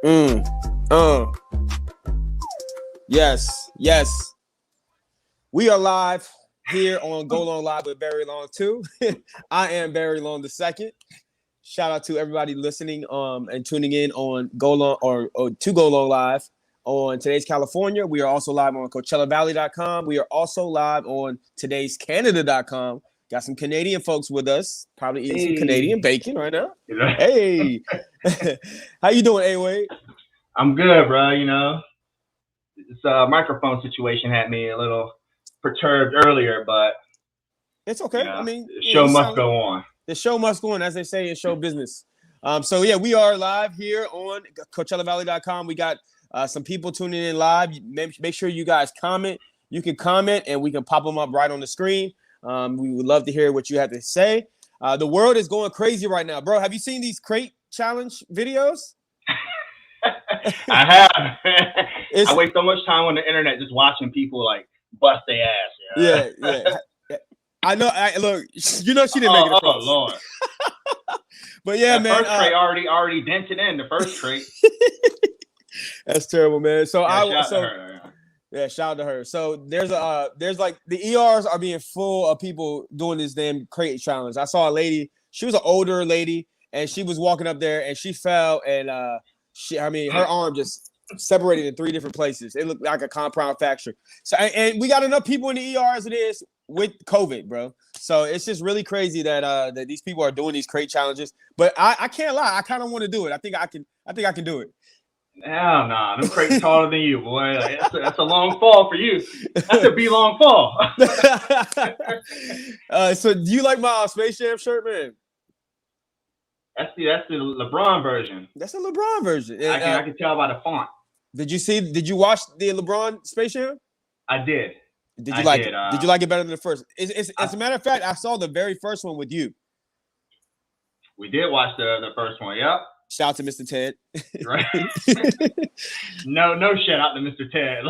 Mm. Yes. We are live here on Go Long Live with Barry Long 2. I am Barry Long the second. Shout out to everybody listening and tuning in on Go Long or to Go Long Live on Today's California. We are also live on CoachellaValley.com. We are also live on Today's Canada.com. Got some Canadian folks with us, probably eating some Canadian bacon right now. Hey, how you doing, A-Wade? I'm good, bro. You know, this microphone situation had me a little perturbed earlier, but it's okay. You know, I mean, the show must go on. The show must go on, as they say in show business. So yeah, we are live here on CoachellaValley.com. We got some people tuning in live. Make sure you guys comment. You can comment, and we can pop them up right on the screen. We would love to hear what you have to say. The world is going crazy right now, bro. Have you seen these crate challenge videos? I have. I waste so much time on the internet just watching people like bust their ass. Yeah. I know. Look, you know she didn't make it across. Oh Lord. But yeah, that man. First crate already dented in the first crate. That's terrible, man. So shout out to her. So there's like the ERs are being full of people doing this damn crate challenge. I saw a lady. She was an older lady, and she was walking up there, and she fell, and her arm just separated in 3 different places. It looked like a compound fracture. So, and we got enough people in the ER as it is with COVID, bro. So it's just really crazy that these people are doing these crate challenges. But I can't lie, I kind of want to do it. I think I can do it. Hell nah, them crates taller than you, boy. Like, that's a long fall for you. That's a be long fall. So do you like my Space Jam shirt, man? That's the LeBron version. That's a LeBron version. I can tell by the font. Did you watch the LeBron Space Jam? I did. Did you like it? Did you like it better than the first? As a matter of fact, I saw the very first one with you. We did watch the first one. Yep. Shout out to Mr. Ted. Right. no shout out to Mr. Ted.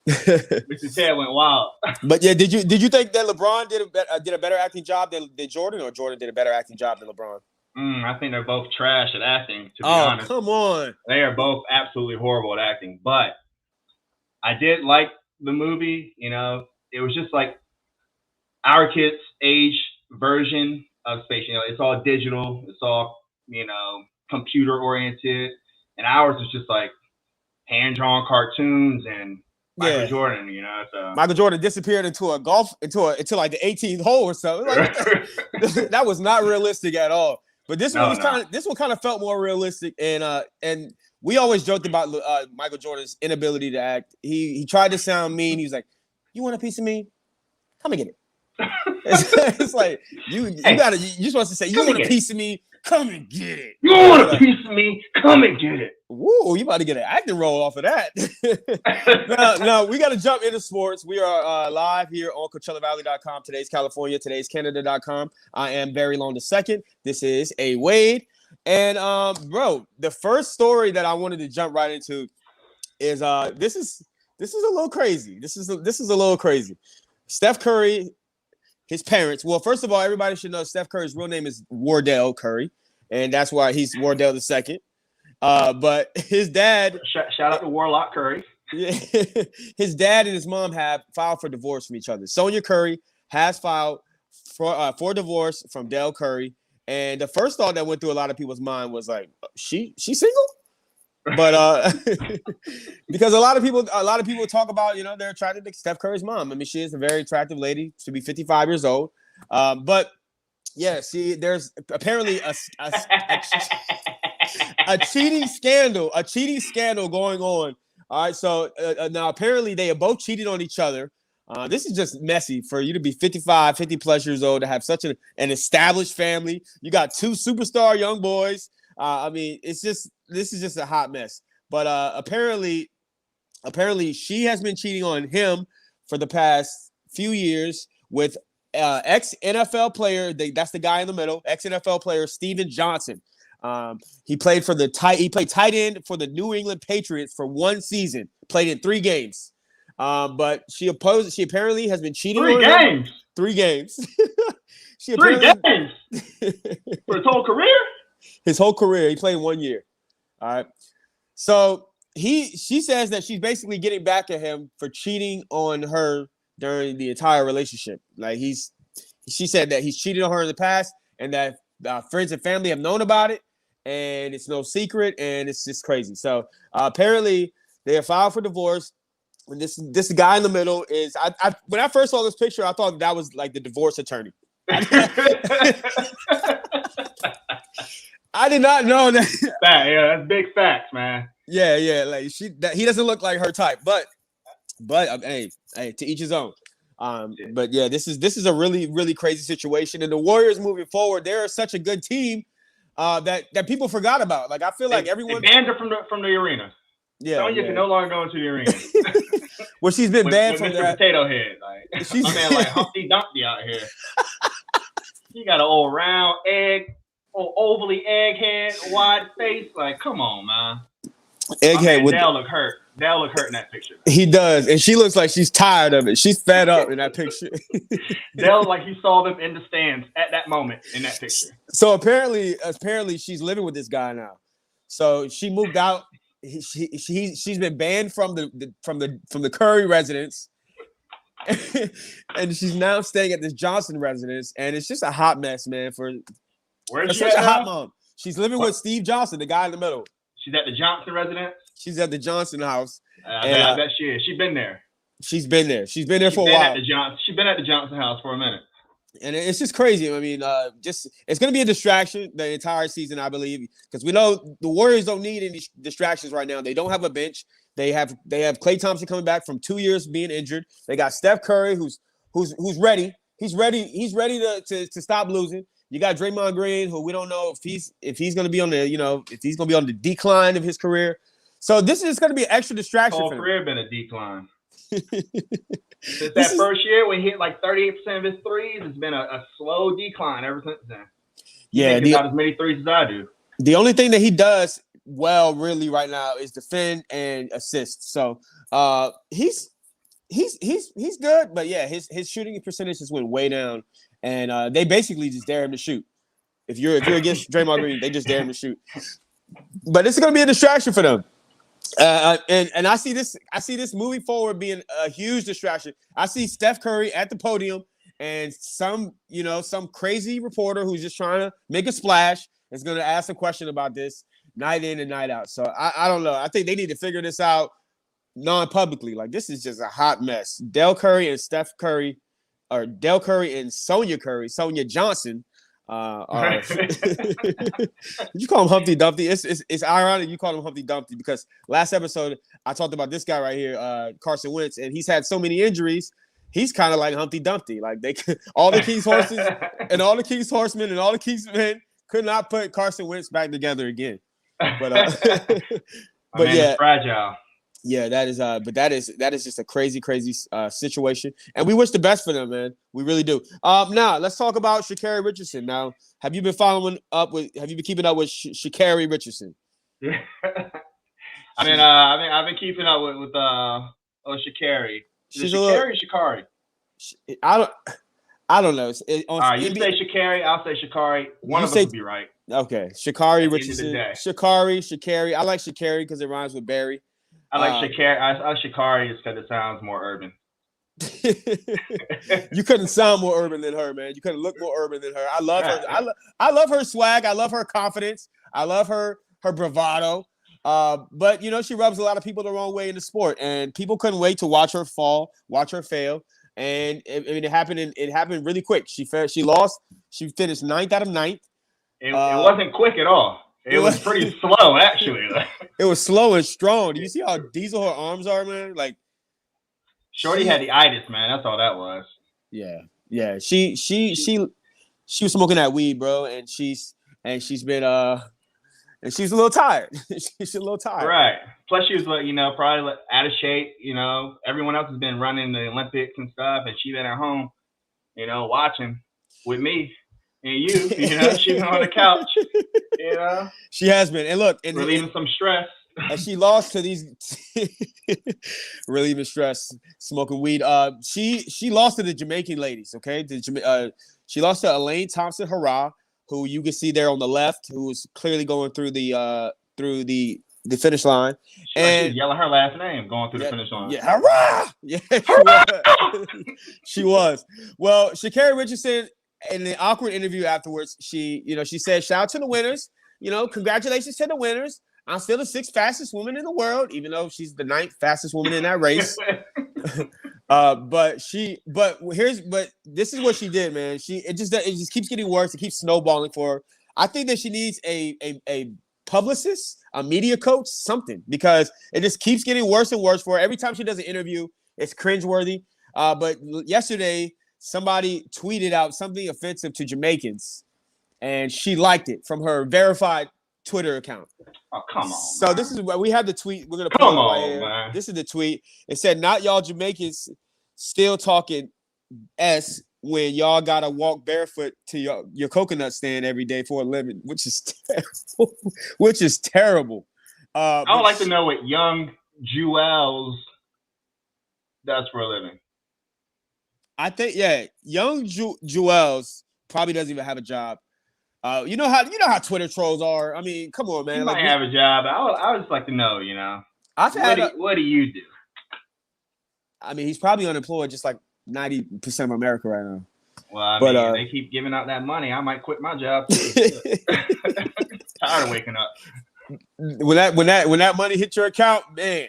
Mr. Ted went wild. But yeah, did you think that LeBron did a better acting job than Jordan, or Jordan did a better acting job than LeBron? I think they're both trash at acting, to be honest. Come on. They are both absolutely horrible at acting. But I did like the movie. You know, it was just like our kids' age version of space. You know, it's all digital. It's all, computer oriented. And ours is just like hand-drawn cartoons and Michael Jordan, So Michael Jordan disappeared into like the 18th hole or something. Like, that was not realistic at all. But this one kind of felt more realistic, and we always joked about Michael Jordan's inability to act. He tried to sound mean. He was like, "You want a piece of me? Come and get it." It's like you're supposed to say, "You want a piece of me? Come and get it." You want a piece of me? Come and get it. Woo! You about to get an acting role off of that. Now we got to jump into sports. We are live here on CoachellaValley.com. Today's California. Today's Canada.com. I am Barry Long the second. This is A-Wade, and bro, the first story that I wanted to jump right into is this is a little crazy. This is a little crazy. Steph Curry, his parents. Well, first of all, everybody should know Steph Curry's real name is Wardell Curry, and that's why he's Wardell the second. But his dad. Shout out to Warlock Curry. Yeah, his dad and his mom have filed for divorce from each other. Sonia Curry has filed for divorce from Dell Curry, and the first thought that went through a lot of people's mind was like, she single? But because a lot of people talk about, they're attracted to Steph Curry's mom. I mean, she is a very attractive lady. She'll be 55 years old. But yeah, see, there's apparently a cheating scandal going on. All right, so now apparently they have both cheated on each other. This is just messy for you to be 50 plus years old, to have such an established family. You got 2 superstar young boys. I mean, this is just a hot mess. But apparently she has been cheating on him for the past few years with ex-NFL player. That's the guy in the middle. Ex-NFL player Steven Johnson. He played tight end for the New England Patriots for 1 season. Played in 3 games. But she apparently has been cheating on him. 3 games. 3 games for his whole career. His whole career, he played 1 year. All right. So she says that she's basically getting back at him for cheating on her during the entire relationship. Like she said that he's cheated on her in the past, and that friends and family have known about it, and it's no secret, and it's just crazy. So apparently they have filed for divorce. And this guy in the middle is when I first saw this picture, I thought that was like the divorce attorney. I did not know that. Yeah, that's big facts, man. Yeah, like he doesn't look like her type, but hey, to each his own. But yeah, this is a really, really crazy situation. And the Warriors moving forward, they're such a good team that people forgot about. Like I feel like everyone banned her from the arena. Yeah, Sonya can no longer go into the arena. Well, she's been banned from Mr. that. Potato Head, like She's my man, like Humpty Dumpty out here. He got an old round egg, ovally egghead, wide face. Like, come on, man. Egghead. Dale look hurt. Dale look hurt in that picture. He does, and she looks like she's tired of it. She's fed up in that picture. Dale like he saw them in the stands at that moment in that picture. So apparently she's living with this guy now. So she moved out. She's been banned from the Curry residence, and she's now staying at this Johnson residence, and it's just a hot mess, man. Where's she such at a hot now? mom. She's living with Steve Johnson, the guy in the middle. She's at the Johnson residence. She's at the Johnson house. I bet she is. She's been there. She's been there. She's been there for a while. She's been at the Johnson house for a minute. And it's just crazy. I mean, it's going to be a distraction the entire season, I believe, because we know the Warriors don't need any distractions right now. They don't have a bench. They have Klay Thompson coming back from 2 years being injured. They got Steph Curry, who's ready. He's ready to stop losing. You got Draymond Green, who we don't know if he's going to be on the decline of his career. So this is going to be an extra distraction. Whole career been a decline. Since that first year when he hit like 38% of his threes, it's been a slow decline ever since then. Yeah, he got as many threes as I do. The only thing that he does well, really, right now is defend and assist. So he's good, but yeah, his shooting percentage just went way down, and they basically just dare him to shoot. If you're against Draymond Green, they just dare him to shoot. But it's going to be a distraction for them. And I see this moving forward being a huge distraction. I see Steph Curry at the podium and some crazy reporter who's just trying to make a splash is going to ask a question about this night in and night out. So I don't know. I think they need to figure this out non-publicly. Like, this is just a hot mess. Del Curry and Steph Curry, or Del Curry and Sonya Johnson. You call him Humpty Dumpty. It's ironic you call him Humpty Dumpty because last episode I talked about this guy right here, Carson Wentz, and he's had so many injuries. He's kind of like Humpty Dumpty. Like all the King's horses and all the King's horsemen and all the King's men could not put Carson Wentz back together again. But but yeah, fragile. Yeah, that is just a crazy situation, and we wish the best for them, man. We really do. Now let's talk about Shakira Richardson. Now, have you been keeping up with Shakira Richardson? Yeah. I've been keeping up with Shakira. Is it Shakira or Shikari? I don't know. All right, you say Shakira, I'll say Shikari. One of us will be right. Okay, Shakira Richardson. Shakira. I like Shakira because it rhymes with Barry. I like Shakira. I Shikari is because it sounds more urban. You couldn't sound more urban than her, man. You couldn't look more urban than her. I love her. I love her swag. I love her confidence. I love her bravado. But she rubs a lot of people the wrong way in the sport, and people couldn't wait to watch her fall, watch her fail. And it happened. It happened really quick. She lost. She finished 9th out of 9th. It wasn't quick at all. It was pretty slow, actually. It was slow and strong. Do you see how diesel her arms are, man? Like, Shorty had the itis, man. That's all that was. Yeah. She was smoking that weed, bro, and she's been and she's a little tired. She's a little tired. Right. Plus, she was probably out of shape. Everyone else has been running the Olympics and stuff, and she's been at home, watching with me. And you, she's been on the couch, She has been. And look, relieving some stress. And she lost to these relieving stress, smoking weed. She lost to the Jamaican ladies, okay? She lost to Elaine Thompson-Herah, who you can see there on the left, who was clearly going through the the finish line. She's yelling her last name going through the finish line. Yeah, hurrah! Yeah, she was. She was. Well, Shakira Richardson, in the awkward interview afterwards, she said, "Shout out to the winners. Congratulations to the winners. I'm still the 6th fastest woman in the world, even though she's the 9th fastest woman in that race." But this is what she did, man. It just keeps getting worse. It keeps snowballing for her. I think that she needs a publicist, a media coach, something, because it just keeps getting worse and worse for her. Every time she does an interview, it's cringeworthy. But yesterday, somebody tweeted out something offensive to Jamaicans, and she liked it from her verified Twitter account. Oh, come on. So this is what we have the tweet. We're gonna put it right here. Man. This is the tweet. It said, "Not y'all Jamaicans still talking S when y'all gotta walk barefoot to your coconut stand every day for a living," which is terrible. Which is terrible. I would like to know what young Jewels does for a living. I think young Jewels probably doesn't even have a job. You know how Twitter trolls are. I mean, come on, man. He might have a job. I would just like to know. What do you do? I mean, he's probably unemployed, just like 90% of America right now. Well, I mean, they keep giving out that money. I might quit my job too. Tired of waking up. When that money hit your account, man.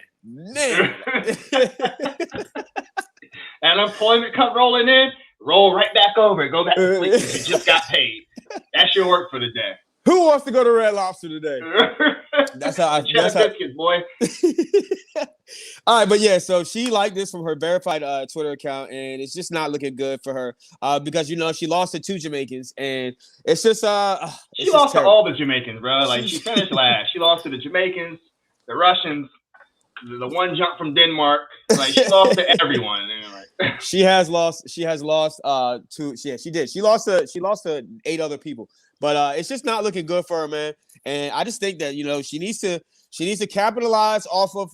Unemployment come rolling in, roll right back over, go back to sleep. You just got paid. That's your work for the day. Who wants to go to Red Lobster today? That's how biscuits, boy. All right, but yeah, so she liked this from her verified Twitter account, and it's just not looking good for her because she lost to 2 Jamaicans, and it's just she lost to all the Jamaicans, bro. Like she finished last. She lost to the Jamaicans, the Russians, the one jump from Denmark. Like she lost to everyone. She has lost to she did. She lost to 8 other people. But it's just not looking good for her, man. And I just think that she needs to capitalize off of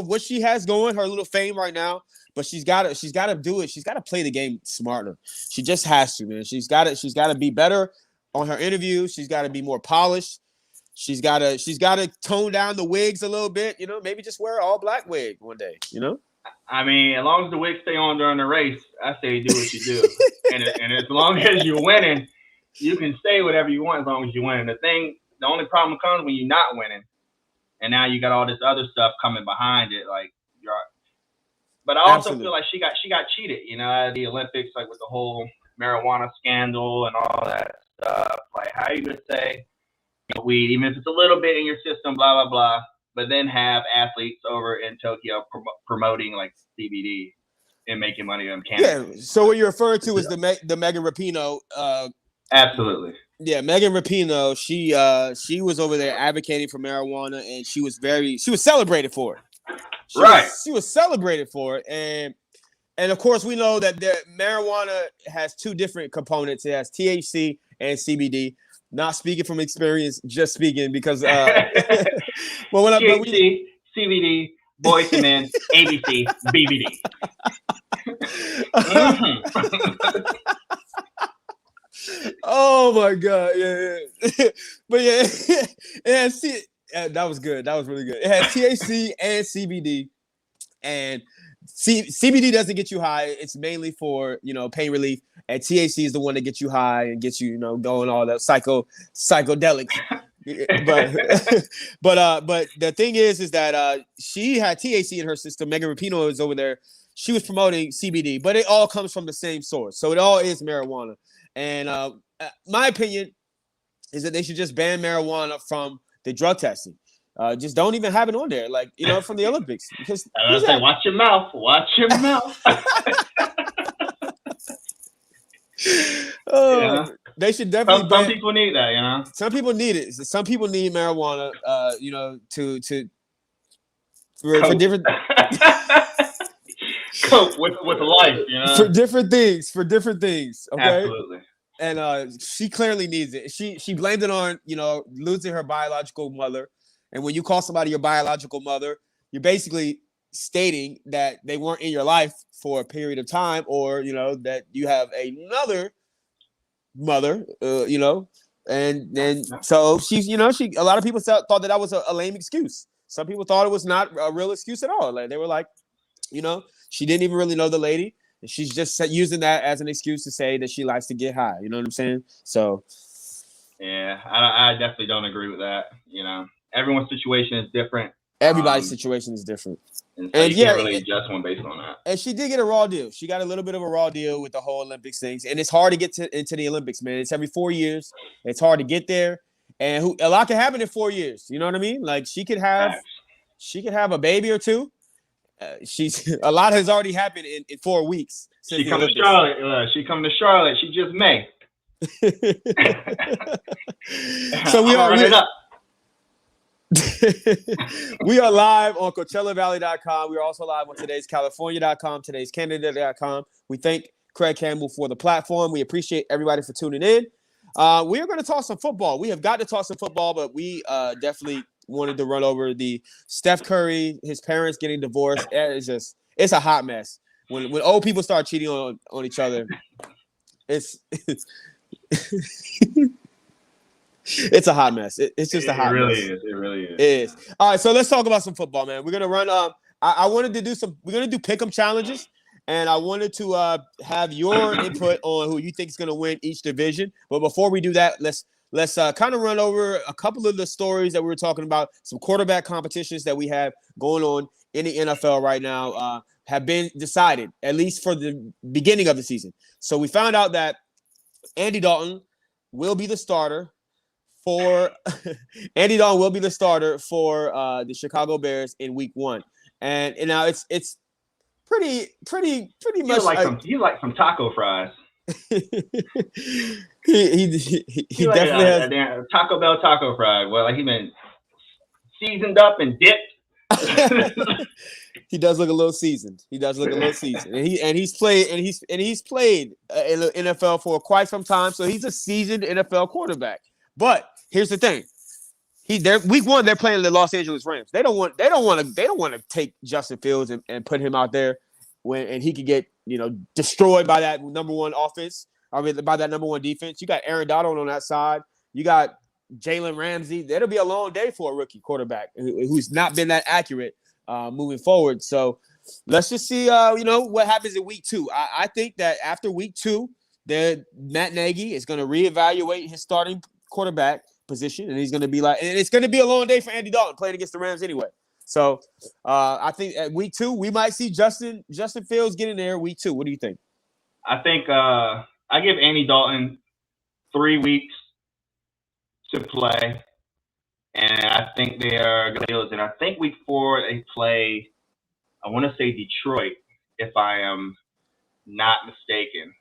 what she has going, her little fame right now. But she's got to do it. She's got to play the game smarter. She just has to, man. She's got to be better on her interviews. She's got to be more polished. She's got to tone down the wigs a little bit. Maybe just wear an all black wig one day. I mean, as long as the wigs stay on during the race, I say do what you do. and as long as you're winning, you can say whatever you want as long as you're winning. The only problem comes when you're not winning, and now you got all this other stuff coming behind it. But I also feel like she got cheated, at the Olympics, like with the whole marijuana scandal and all that stuff. Like, how are you gonna say weed, even if it's a little bit in your system, blah blah blah, but then have athletes over in Tokyo promoting like CBD and making money on Canada? Yeah. So what you're referring to is the Megan Rapinoe. Absolutely. Yeah, Megan Rapinoe. She was over there advocating for marijuana, and she was celebrated for it. She was celebrated for it, and of course we know that marijuana has 2 different components. It has THC and CBD. Not speaking from experience, just speaking because THC, CBD, boys and men, ABC, BBD. Oh my God, yeah. But yeah, that was good. That was really good. It had THC and CBD, and CBD doesn't get you high. It's mainly for pain relief, and THC is the one that gets you high and gets you going all that psychedelics. but the thing is that she had THC in her system. Megan Rapinoe was over there. She was promoting CBD, but it all comes from the same source, so it all is marijuana. And my opinion is that they should just ban marijuana from the drug testing. Just don't even have it on there, like from the Olympics. Because watch your mouth. Watch your mouth. They should definitely. Some people need that, Some people need it. Some people need marijuana. For different. Cope with life, For different things. Okay. Absolutely. And she clearly needs it. She blamed it on losing her biological mother. And when you call somebody your biological mother, you're basically stating that they weren't in your life for a period of time, or that you have another mother. And so she's a lot of people thought that was a lame excuse. some people thought it was not a real excuse at all. Like they were like, she didn't even really know the lady. And she's just using that as an excuse to say that she likes to get high. You know what I'm saying? So. Yeah, I definitely don't agree with that. Everyone's situation is different. Everybody's situation is different. And so you can't really judge one based on that. And she did get a raw deal. She got a little bit of a raw deal with the whole Olympics things. And it's hard to get into the Olympics, man. It's every 4 years. It's hard to get there. And a lot can happen in 4 years. You know what I mean? Like she could have a baby or two. A lot has already happened in 4 weeks. She come to Charlotte. She just may. So we are we are live on CoachellaValley.com. We are also live on today'scalifornia.com, today'scanada.com. We thank Craig Campbell for the platform. We appreciate everybody for tuning in. We are going to talk some football. We have got to talk some football, but we definitely wanted to run over the Steph Curry, his parents getting divorced. It's a hot mess. When old people start cheating on each other, it's it's a hot mess. It's just a hot mess. It really is. It is. All right, so let's talk about some football, man. We're gonna run. I wanted to do we're gonna do pick'em challenges, and I wanted to have your input on who you think is gonna win each division. But before we do that, let's kind of run over a couple of the stories that we were talking about. Some quarterback competitions that we have going on in the NFL right now have been decided, at least for the beginning of the season. So we found out that Andy Dalton will be the starter for the Chicago Bears in Week 1, and now it's pretty much you like some taco fries. he definitely has a Taco Bell taco fry. Well, like he been seasoned up and dipped. He does look a little seasoned. And he's played in the NFL for quite some time, so he's a seasoned NFL quarterback. But here's the thing: Week 1 they're playing the Los Angeles Rams. They don't want to take Justin Fields and put him out there and he could get destroyed by that number one offense. I mean, by that number one defense. You got Aaron Donald on that side. You got Jalen Ramsey. That'll be a long day for a rookie quarterback who's not been that accurate moving forward. So let's just see what happens in Week 2. I think that after Week 2, Matt Nagy is going to reevaluate his starting quarterback position, and he's going to be like, and it's going to be a long day for Andy Dalton playing against the Rams anyway. So I think at Week 2 we might see Justin Fields get in there. Week 2, what do you think? I think I give Andy Dalton 3 weeks to play, and I think they are going to deal with it. I think Week 4 they play, I want to say Detroit, if I am not mistaken.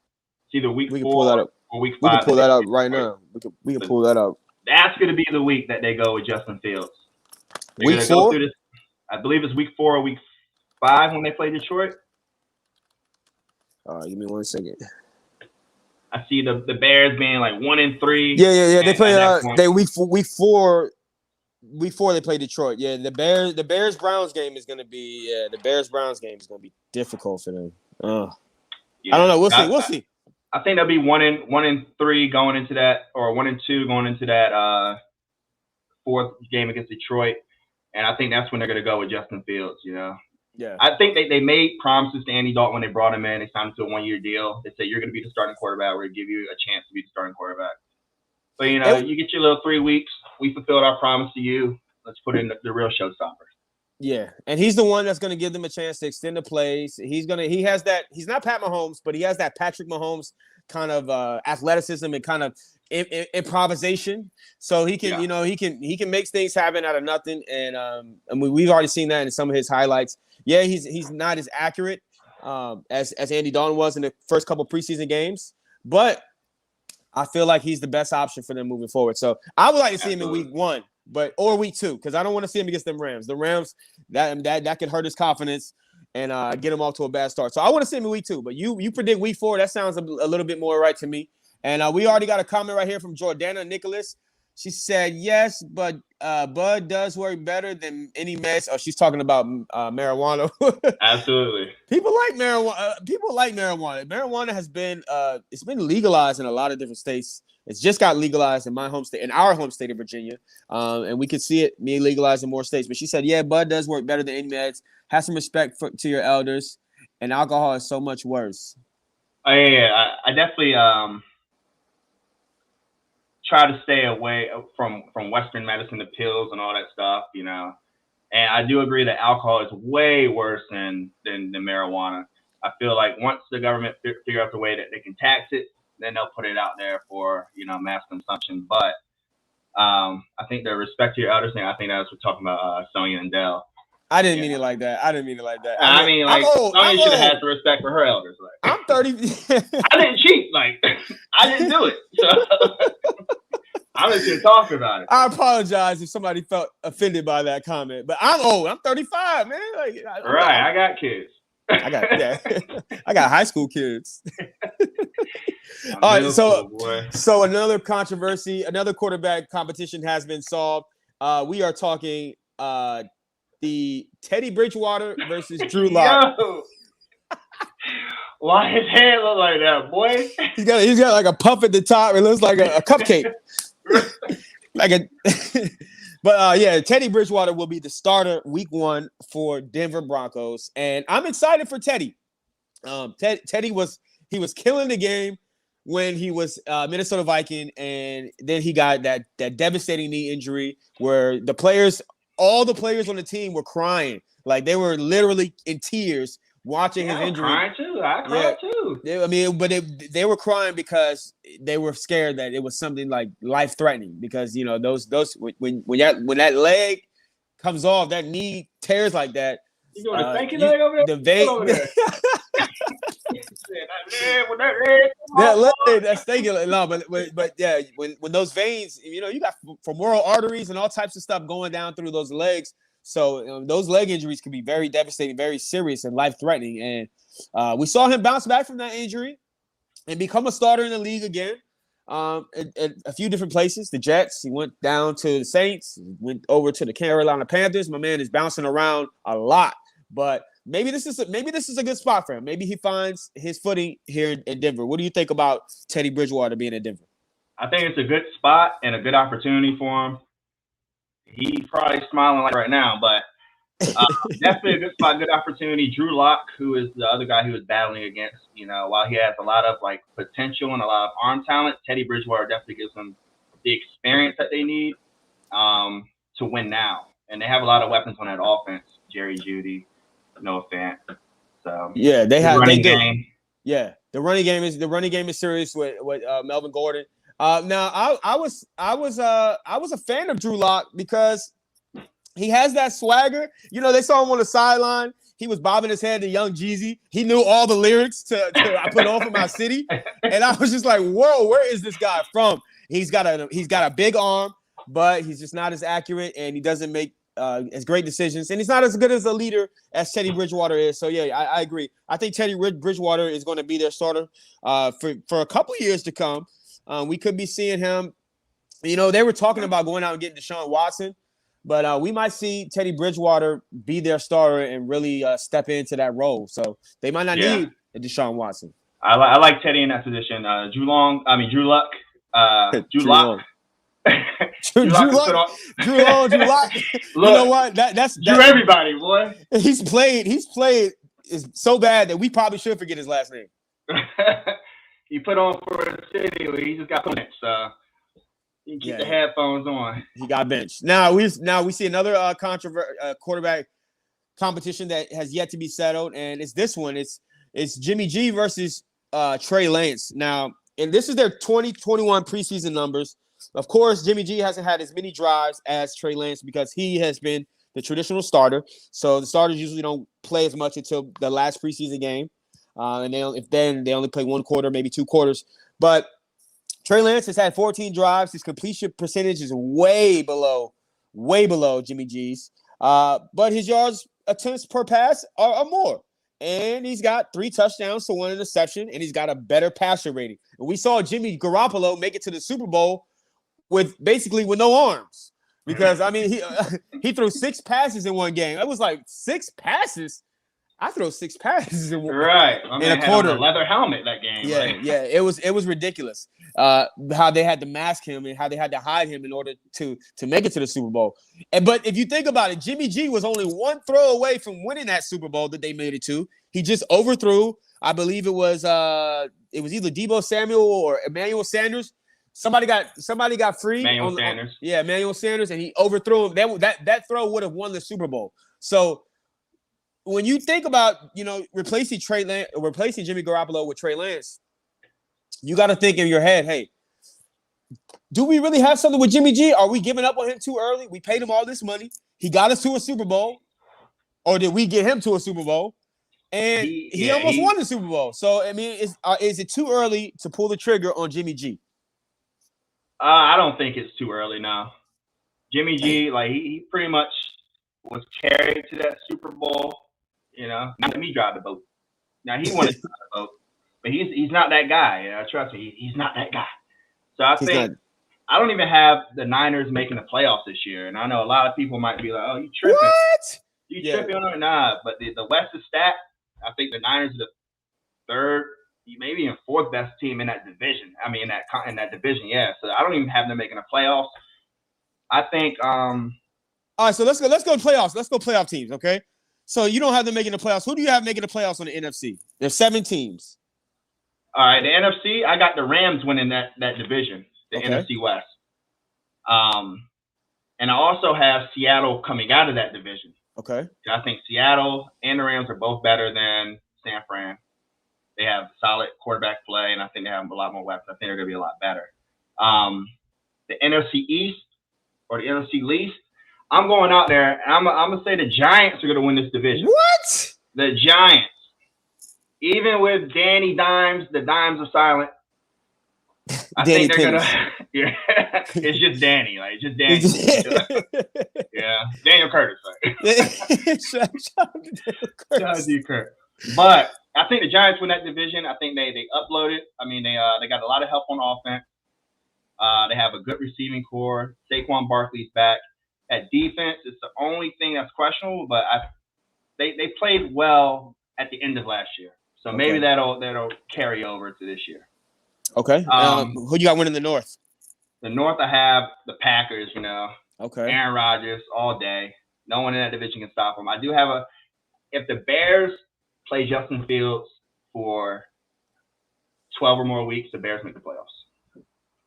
It's either Week 4 or Week 5. We can pull that up right now. We can pull that up. That's going to be the week that they go with Justin Fields. Week 4? I believe it's Week 4 or Week 5 when they play Detroit. Give me 1 second. I see the Bears being like 1-3. Yeah. They play week 4 they play Detroit. Yeah, the Bears Browns game is gonna be difficult for them. Yeah. I don't know. We'll see. I think they'll be 1-3 going into that, or 1-2 going into that fourth game against Detroit. And I think that's when they're gonna go with Justin Fields, Yeah. I think they made promises to Andy Dalton when they brought him in. They signed him to a 1-year deal. They said, you're going to be the starting quarterback. We're going to give you a chance to be the starting quarterback. So, you get your little 3 weeks. We fulfilled our promise to you. Let's put in the real showstopper. Yeah, and he's the one that's going to give them a chance to extend the plays. He's not Pat Mahomes, but he has that Patrick Mahomes kind of athleticism and kind of improvisation. So he can, he can make things happen out of nothing. And we've already seen that in some of his highlights. Yeah, he's not as accurate as Andy Dalton was in the first couple preseason games, but I feel like he's the best option for them moving forward. So I would like to see him in Week 1, or Week 2, because I don't want to see him against them Rams. The Rams that could hurt his confidence and get him off to a bad start. So I want to see him in Week 2, but you predict Week 4. That sounds a little bit more right to me. And we already got a comment right here from Jordana Nicholas. She said, yes, but bud does work better than any mess. Oh, she's talking about marijuana. Absolutely. People like marijuana. Marijuana has been it's been legalized in a lot of different states It's just got legalized in my home state, in our home state of Virginia, and we could see it being legalized in more states. But she said, yeah, bud does work better than any meds. Have some respect to your elders, and alcohol is so much worse. Oh yeah. I definitely try to stay away from Western medicine, the pills and all that stuff, you know. And I do agree that alcohol is way worse than marijuana. I feel like once the government figure out the way that they can tax it, then they'll put it out there for, you know, mass consumption. But I think the respect to your elders thing, I think that's what we're talking about Sonya and Dell. I didn't mean it like that. I didn't mean it like that. I mean, like, Sonya should have had the respect for her elders. Like, I'm 30. I didn't cheat. Like, I didn't do it. So I'm just here talking about it. I apologize if somebody felt offended by that comment, but I'm old. I'm 35, man. Like, I got kids. I got high school kids. All right, so another controversy, another quarterback competition has been solved. We are talking the Teddy Bridgewater versus Drew Lock. Yo. Why his head look like that, boy? He's got like a puff at the top. It looks like a cupcake. But Teddy Bridgewater will be the starter week 1 for Denver Broncos, and I'm excited for Teddy. Teddy was killing the game when he was Minnesota Viking, and then he got that devastating knee injury where all the players on the team were crying, like they were literally in tears watching his injury. I cried too. They were crying because they were scared that it was something like life threatening. Because you know those when that leg comes off, that knee tears like that. You doing a thank you leg over there? The vein. That leg, that's thinking. No, but yeah, when those veins, you know, you got femoral arteries and all types of stuff going down through those legs. So those leg injuries can be very devastating, very serious, and life-threatening. And we saw him bounce back from that injury and become a starter in the league again at a few different places. The Jets, he went down to the Saints, went over to the Carolina Panthers. My man is bouncing around a lot, but maybe this is a good spot for him. Maybe he finds his footing here in Denver. What do you think about Teddy Bridgewater being in Denver? I think it's a good spot and a good opportunity for him. He's probably smiling like right now, but definitely a good spot, good opportunity. Drew Lock, who is the other guy he was battling against, you know, while he has a lot of like potential and a lot of arm talent, Teddy Bridgewater definitely gives them the experience that they need to win now. And they have a lot of weapons on that offense. Jerry Jeudy, Noah Fant. So yeah, they do. Game. Yeah, the running game is serious with Melvin Gordon. Now I was a fan of Drew Lock because he has that swagger. You know, they saw him on the sideline. He was bobbing his head to Young Jeezy. He knew all the lyrics to I Put On For My City. And I was just like, whoa, where is this guy from? He's got a big arm, but he's just not as accurate, and he doesn't make as great decisions. And he's not as good as a leader as Teddy Bridgewater is. So, yeah, I agree. I think Teddy Bridgewater is going to be their starter for a couple of years to come. We could be seeing him. You know, they were talking about going out and getting Deshaun Watson, but we might see Teddy Bridgewater be their starter and really step into that role. So they might not need a Deshaun Watson. I like Teddy in that position. Drew Lock. Drew Lock. You know what? That's Drew everybody, boy. He's played is so bad that we probably should forget his last name. He put on for the city. He just got benched. So you keep the headphones on. He got benched. Now we see another quarterback competition that has yet to be settled, and it's this one. It's Jimmy G versus Trey Lance. Now, and this is their 2021 preseason numbers. Of course, Jimmy G hasn't had as many drives as Trey Lance because he has been the traditional starter. So the starters usually don't play as much until the last preseason game. And they only play one quarter, maybe 2 quarters. But Trey Lance has had 14 drives. His completion percentage is way below Jimmy G's. But his yards attempts per pass are more. And he's got 3 touchdowns to 1 interception, and he's got a better passer rating. And we saw Jimmy Garoppolo make it to the Super Bowl with no arms. Because, I mean, he threw 6 passes in one game. It was like 6 passes. I throw 6 passes in a quarter. A leather helmet that game. Yeah, right? yeah, it was ridiculous. how they had to mask him and how they had to hide him in order to make it to the Super Bowl. But if you think about it, Jimmy G was only one throw away from winning that Super Bowl that they made it to. He just overthrew. I believe it was either Deebo Samuel or Emmanuel Sanders. Somebody got free. Emmanuel Sanders, and he overthrew him. That throw would have won the Super Bowl. So when you think about replacing Jimmy Garoppolo with Trey Lance, you got to think in your head, hey, do we really have something with Jimmy G? Are we giving up on him too early? We paid him all this money. He got us to a Super Bowl, or did we get him to a Super Bowl? And he almost won the Super Bowl. So I mean, is it too early to pull the trigger on Jimmy G? I don't think it's too early now. Jimmy G, like he pretty much was carried to that Super Bowl. Not let me drive the boat. Now he wanted to drive the boat, but he's not that guy. Trust me, he's not that guy. So I think I don't even have the Niners making the playoffs this year. And I know a lot of people might be like, "Oh, you tripping? What? You tripping on it?" Nah, but the West is stacked. I think the Niners are the third, maybe even fourth best team in that division. I mean, in that division, yeah. So I don't even have them making the playoffs. I think. All right, so let's go playoffs. Let's go playoff teams, okay? So you don't have them making the playoffs. Who do you have making the playoffs on the NFC? There's 7 teams. All right, the NFC, I got the Rams winning that division, the NFC West. And I also have Seattle coming out of that division. Okay. I think Seattle and the Rams are both better than San Fran. They have solid quarterback play, and I think they have a lot more weapons. I think they're going to be a lot better. The NFC East or the NFC least, I'm going out there, and I'm going to say the Giants are going to win this division. What? The Giants. Even with Danny Dimes, the Dimes are silent. I think they're going to – yeah, it's just Danny. Like, just Danny. Yeah. Daniel Curtis. Like. Shout out to Daniel Curtis. But I think the Giants win that division. I think they uploaded. I mean, they got a lot of help on offense. They have a good receiving core. Saquon Barkley's back. At defense, it's the only thing that's questionable, but they played well at the end of last year. So maybe that'll carry over to this year. Okay. Who you got winning the North? The North, I have the Packers, Okay. Aaron Rodgers all day. No one in that division can stop them. I do have if the Bears play Justin Fields for 12 or more weeks, the Bears make the playoffs.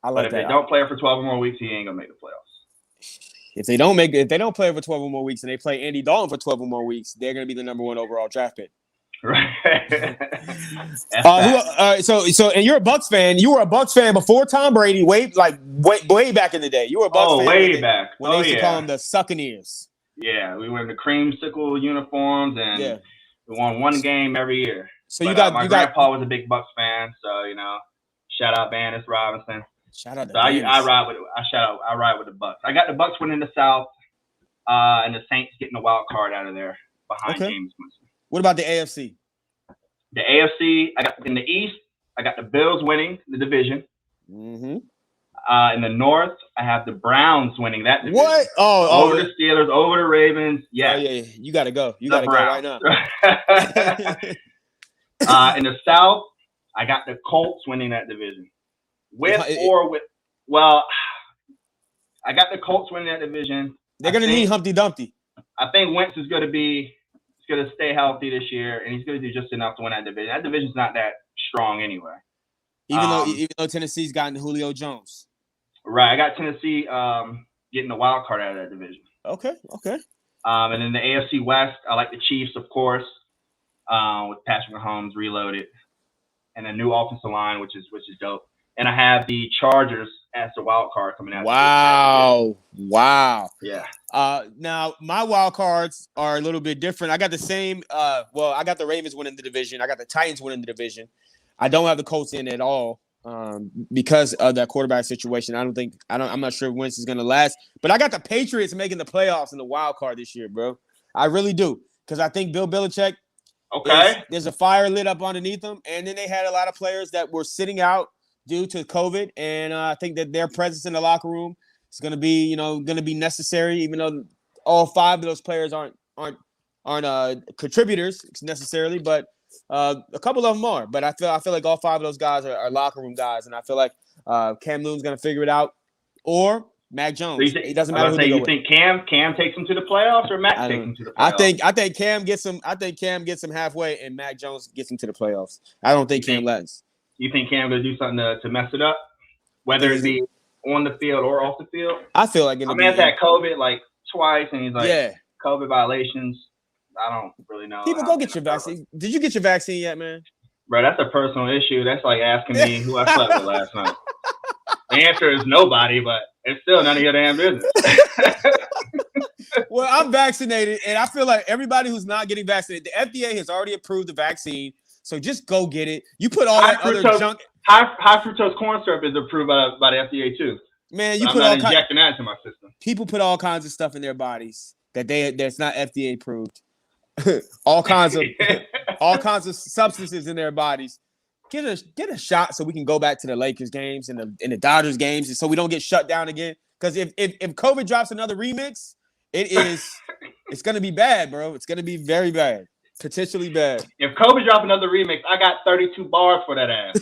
But if they don't play for 12 or more weeks, he ain't going to make the playoffs. If they don't play for 12 or more weeks and they play Andy Dalton for 12 or more weeks, they're going to be the number 1 overall draft pick. Right. So and you're a Bucs fan. You were a Bucs fan before Tom Brady, way back in the day. You were a Bucs fan. Way back. When they used to call them the Succaneers. Yeah, we were in the creamsicle uniforms and we won one game every year. So my grandpa was a big Bucs fan, so shout out Bannis Robinson. Shout out to I ride with the Bucs. I got the Bucs winning the South, and the Saints getting the wild card out of there behind James Winston. What about the AFC? The AFC, I got in the East. I got the Bills winning the division. Mm-hmm. In the North, I have the Browns winning that division. What? Over the Steelers, over the Ravens. Yeah. Oh, yeah. You got to go. You got to go right now. In the South, I got the Colts winning that division. I got the Colts winning that division. They're going to need Humpty Dumpty. I think Wentz is going to stay healthy this year, and he's going to do just enough to win that division. That division's not that strong anyway. Even though Tennessee's gotten Julio Jones. Right. I got Tennessee getting the wild card out of that division. Okay. And in the AFC West, I like the Chiefs, of course, with Patrick Mahomes reloaded, and a new offensive line, which is dope. And I have the Chargers as the wild card coming out. Wow. Yeah. Now my wild cards are a little bit different. I got the same. I got the Ravens winning the division. I got the Titans winning the division. I don't have the Colts in at all because of that quarterback situation. I'm not sure if Wentz is going to last. But I got the Patriots making the playoffs in the wild card this year, bro. I really do, because I think Bill Belichick. Okay. There's a fire lit up underneath them, and then they had a lot of players that were sitting out due to COVID, and I think that their presence in the locker room is going to be necessary, even though all 5 of those players aren't contributors necessarily, but a couple of them are. But I feel like all 5 of those guys are locker room guys, and I feel like Cam Newton's gonna figure it out, or Mac Jones. So It doesn't matter who they go you think Cam takes him to the playoffs, or Mac takes him to the playoffs? I think Cam gets him. I think Cam gets him halfway, and Mac Jones gets him to the playoffs. I don't think Cam lets. You think Cam gonna do something to mess it up, whether it be on the field or off the field? I feel like man's had COVID like twice, and he's like, COVID violations. I don't really know. People, go get your vaccine. Did you get your vaccine yet, man? Bro, that's a personal issue. That's like asking me who I slept with last night. The answer is nobody, but it's still none of your damn business. Well, I'm vaccinated, and I feel like everybody who's not getting vaccinated, the FDA has already approved the vaccine, so just go get it. You put all that other junk. High fructose corn syrup is approved by the FDA too. Man, you but put I'm all not injecting that into my system. People put all kinds of stuff in their bodies that's not FDA approved. all kinds of substances in their bodies. Get a shot so we can go back to the Lakers games and the Dodgers games, and so we don't get shut down again. Because if COVID drops another remix, it's gonna be bad, bro. It's gonna be very bad, potentially bad. If COVID drop another remix, I got 32 bars for that ass.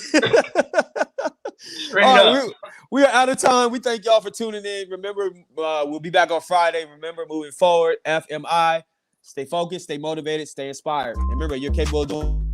Straight up. We are out of time. We thank y'all for tuning in. Remember, we'll be back on Friday. Remember, moving forward, FMI. Stay focused, stay motivated, stay inspired. And remember, you're capable of doing